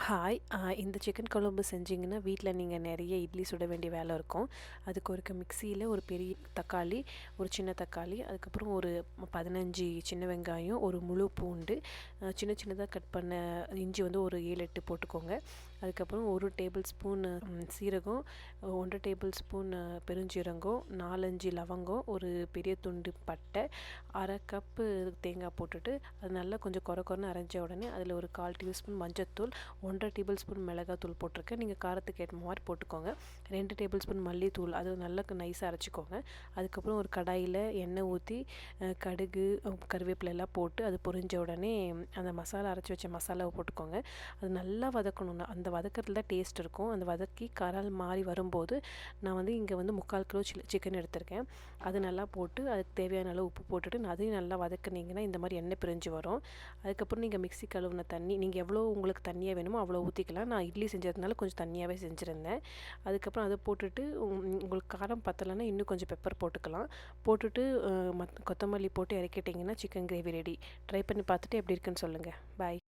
Hi. இந்த chicken குழம்பு செஞ்சிங்கன்னா வீட்டில் நீங்கள் நிறைய இட்லி சுட வேண்டிய வேலை இருக்கும். அதுக்கு ஒரு மிக்சியில் ஒரு பெரிய தக்காளி, ஒரு சின்ன தக்காளி, அதுக்கப்புறம் ஒரு 15 சின்ன வெங்காயம், ஒரு முழு பூண்டு, சின்ன சின்னதாக கட் பண்ண இஞ்சி வந்து ஒரு 7-8 போட்டுக்கோங்க. அதுக்கப்புறம் 1 டேபிள் ஸ்பூன் சீரகம், 1 டேபிள் ஸ்பூன் பெருஞ்சீரகம், 4-5 லவங்கம், ஒரு பெரிய துண்டு பட்டை, 1/2 கப்பு தேங்காய் போட்டுட்டு அது நல்லா கொஞ்சம் கொரன்னு அரைஞ்ச உடனே அதில் ஒரு 1/4 டீஸ்பூன் மஞ்சத்தூள், 1/2 டேபிள் ஸ்பூன் மிளகாத்தூள் போட்டிருக்கேன். நீங்கள் காரத்துக்கு ஏற்ற மாதிரி போட்டுக்கோங்க. 2 டேபிள் ஸ்பூன் மல்லித்தூள், அது நல்லா நைஸாக அரைச்சிக்கோங்க. அதுக்கப்புறம் ஒரு கடாயில் எண்ணெய் ஊற்றி கடுகு, கருவேப்பிலை எல்லாம் போட்டு அது பொரிஞ்ச உடனே அந்த மசாலா அரைச்சி வச்ச மசாலாவை போட்டுக்கோங்க. அது நல்லா வதக்கணும்னா அந்த வதக்கிறதுல தான் டேஸ்ட் இருக்கும். அந்த வதக்கி கரால் மாறி வரும்போது நான் வந்து இங்கே வந்து 3/4 கிலோ சிக்கன் எடுத்திருக்கேன். அது நல்லா போட்டு அதுக்கு தேவையான அளவு உப்பு போட்டுட்டு அதையும் நல்லா வதக்குனீங்கன்னா இந்த மாதிரி எண்ணெய் பிரிஞ்சு வரும். அதுக்கப்புறம் நீங்கள் மிக்ஸி கழுவுன தண்ணி, நீங்கள் எவ்வளோ உங்களுக்கு தண்ணியாக வேணுமோ அவ்வளோ ஊற்றிக்கலாம். நான் இட்லி செஞ்சதுனால கொஞ்சம் தண்ணியாகவே செஞ்சுருந்தேன். அதுக்கப்புறம் அதை போட்டுட்டு உங்களுக்கு காரம் பத்தலைன்னா இன்னும் கொஞ்சம் பெப்பர் போட்டுக்கலாம். போட்டுட்டு கொத்தமல்லி போட்டு இறக்கிட்டிங்கன்னா சிக்கன் கிரேவி ரெடி. ட்ரை பண்ணி பார்த்துட்டு எப்படி இருக்குன்னு சொல்லுங்கள். பாய்.